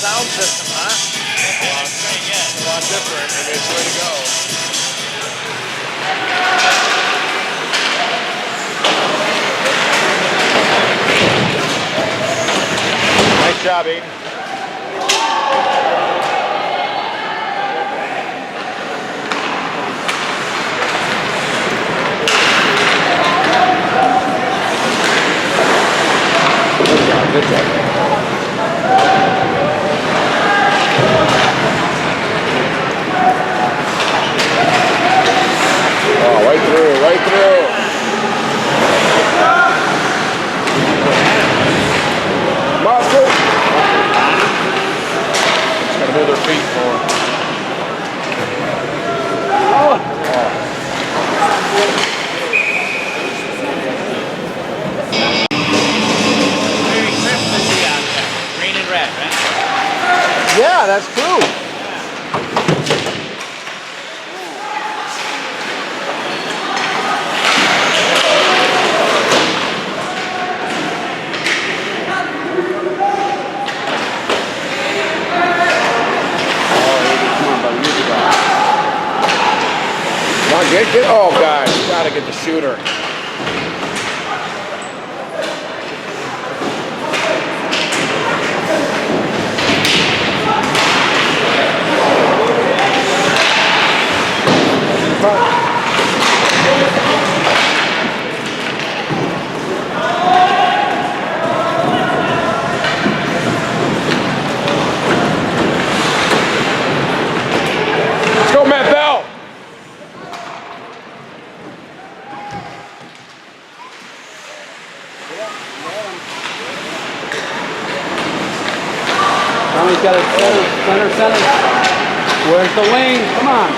sound system, huh? A lot different. Okay, it's way to go. Nice job, Aiden. Good job. Oh, right through, right through. Muscle. Just gotta move their feet forward. Green and red, right? Yeah, that's true. Come on, get, oh God, you gotta get the shooter. Let's go, Matt Bell. Tommy's got it center. Where's the wing? Come on.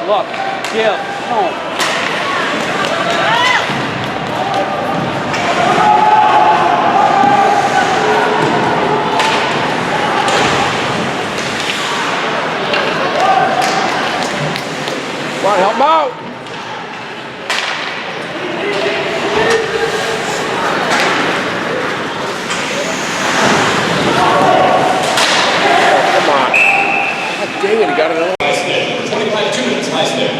Look, Gil, no. Come on, help him out. Oh, come on. God dang it, he got another. 25-2 minutes, nice there.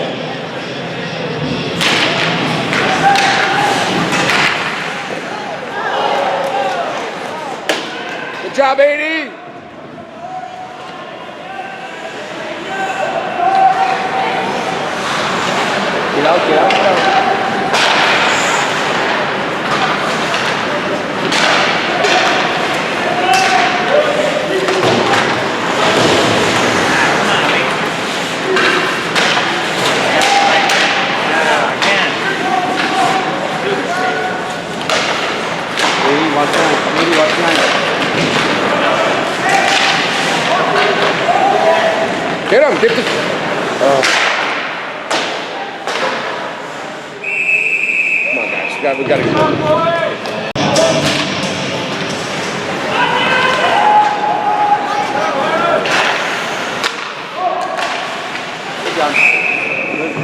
Good job, 80. Get out. Watch nine. Get him, get the... Come on, guys, we gotta get him.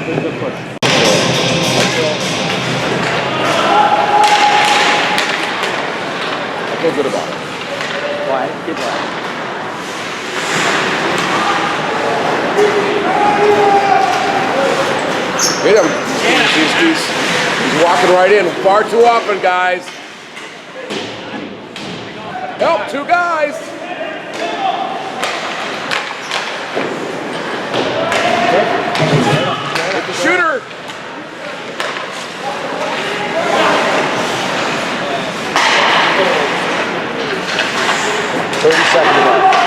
Good push. I feel good about it. Quiet, keep quiet. Hit him. He's walking right in. Far too often, guys. Help, two guys. Hit the shooter. 30 seconds left.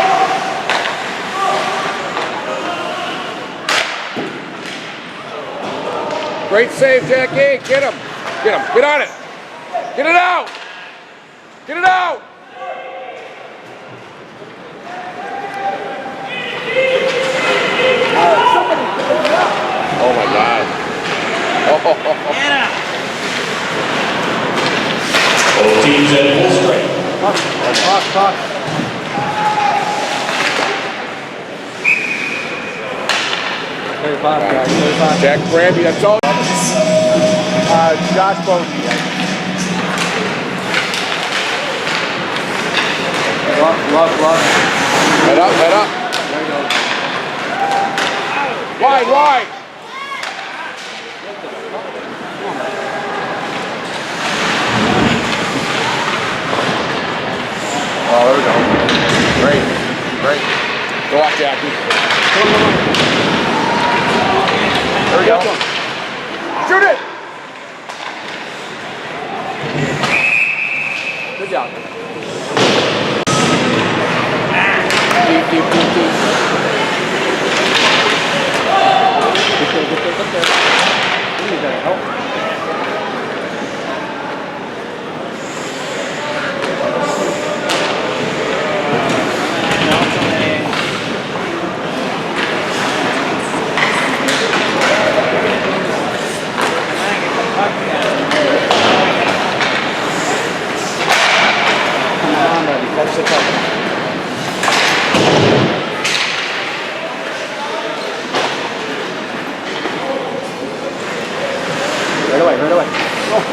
Great save, Jackie. Get him. Get him. Get on it. Get it out. Get it out. Oh my God. Oh. Get him. Both teams at full strength. Talk. Very fast, guys. Very fast. Jack Brandy, that's all. Josh Bogey. Look. Head up. There you go. Wide. Oh, there we go. Great. Go out, Jackie. Come on. There we go. Shoot it! Good job. Deep. Get there. You need that help. Come on, buddy. Catch the cup. Right away. Oh.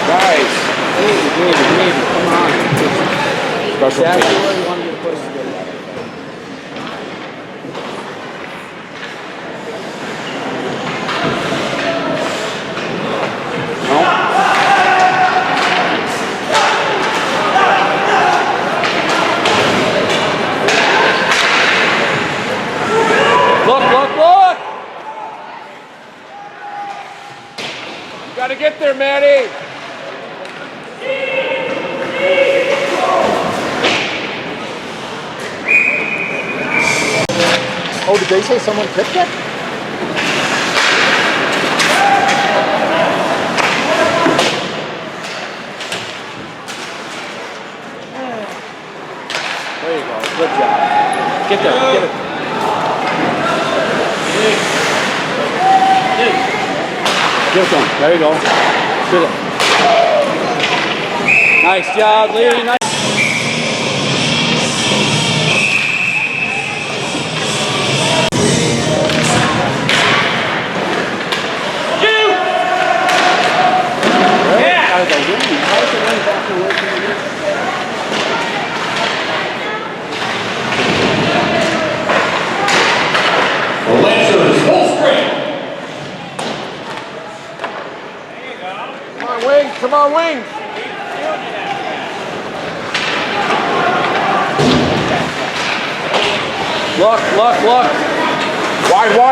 Nice. Baby. Come on. Special Exactly team. where you want to get pushed to get it. No. Look. You gotta get there, Maddie. Oh, did they say someone picked it? There you go. Good job. Get there. Get it. Give it to him. There you go. Shoot it. Nice job, Lee. Nice. How is it running back away from the net? The Lancers full strength. Come on, Wings. Look.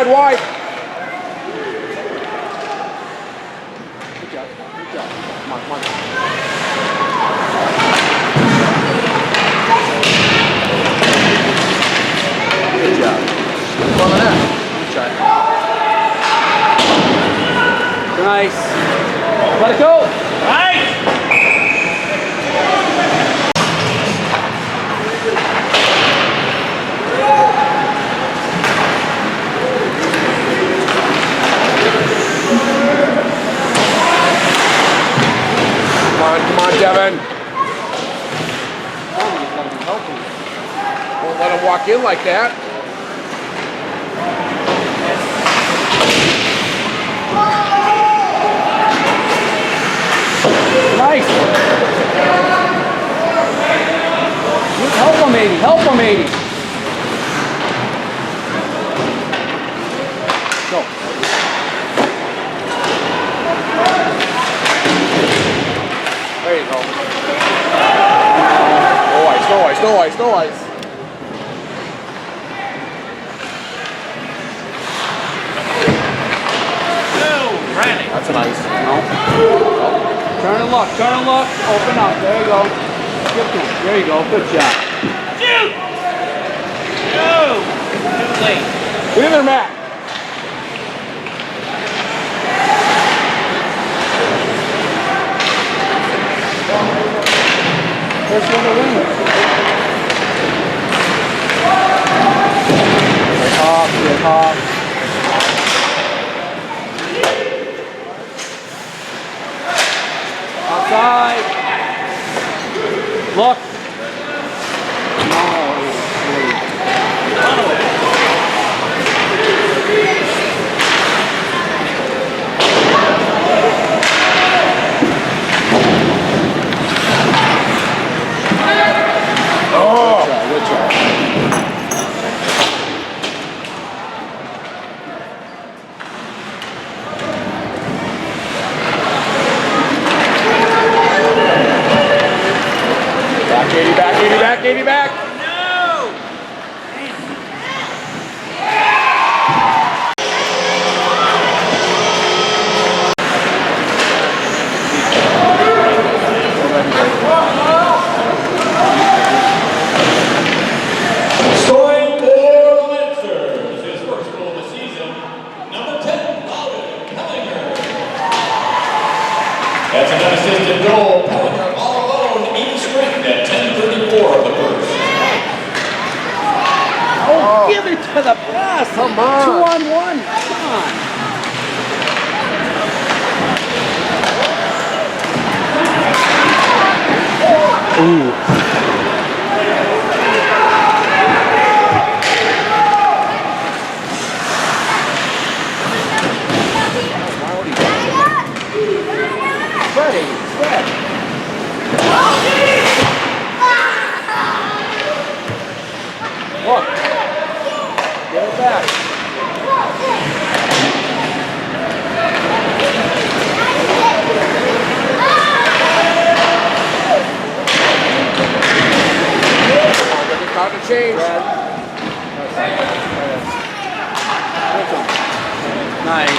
Wide. Good job. Come on. Good job. Well, that. Nice. Let it go. Right. Come on, Devin. Won't let him walk in like that. Nice. Help him, 80. Go. There you go. No ice. No, Randy. That's an ice. No. Oh. Turn and look, turn and look. Open up, there you go. Skip to him. There you go, good job. Shoot! No! Too late. Get in there, Matt. First one to win. Get off. Outside. Look. Good try. Back, 80 back, 80 back, 80 back. No! Scoring for the Lancers. His first goal of the season, number 10, Loudon Pellinger. That's an unassisted goal. Pellinger all alone, 8 strength at 10:34 of the first. Oh, give it to the pass. Come on. 2-on-1. Come on. Look. Get it back. Time to change. Nice.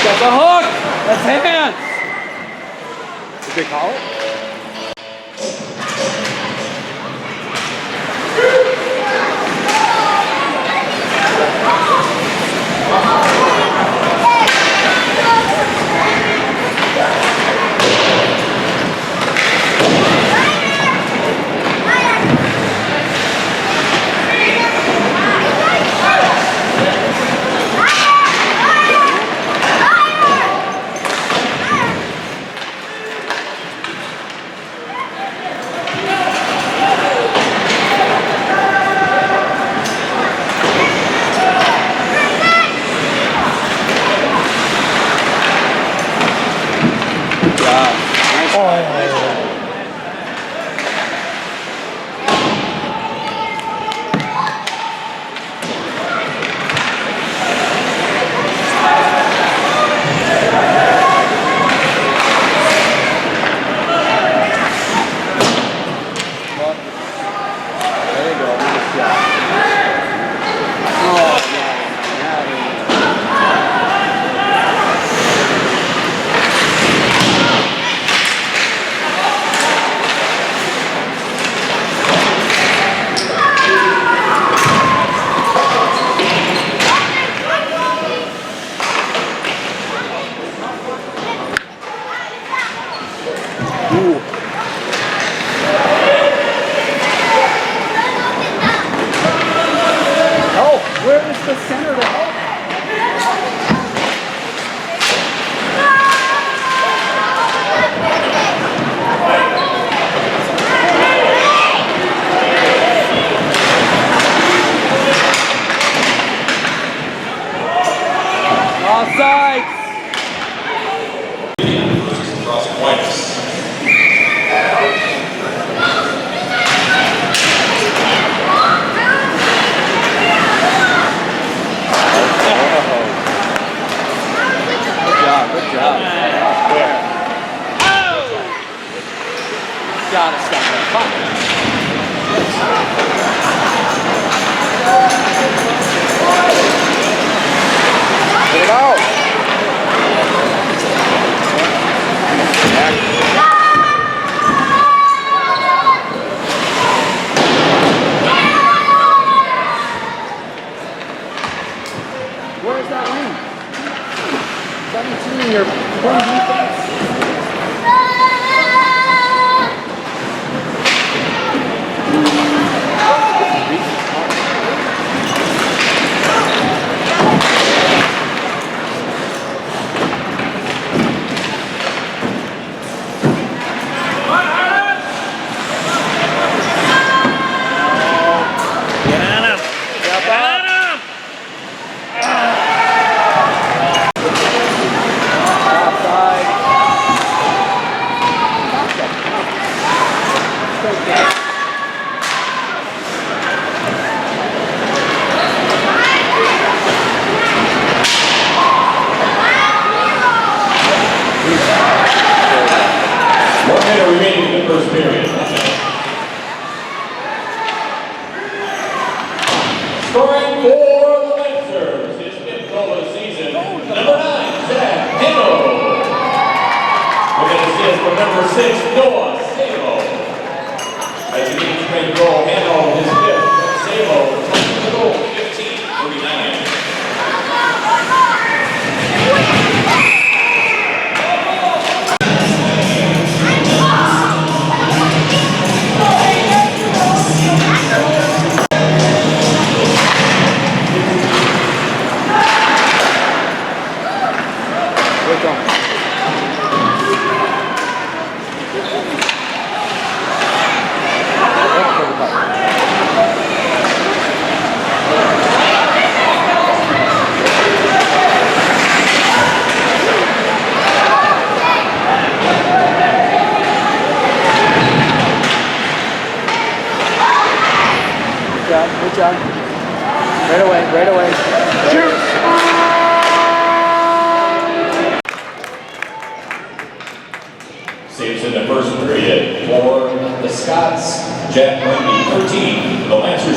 Got the hook. That's hands. Did they call it? gotta stop it. Fine. Get it out. Where's that wing? 17, you're playing defense. Get on him. Get on him. Offside. One minute remaining in the first period. Scoring for the Lancers, his fifth goal of the season, number 9, Zach Hano. With an assist from number 6, Noah Sabo. As he needs to goal, Hano, his fifth. Sabo, touching the goal, 15-39. Good job. Right away. Shoot! Saves in the first period for the Scots, Jack Randy, 13 for the Lancers.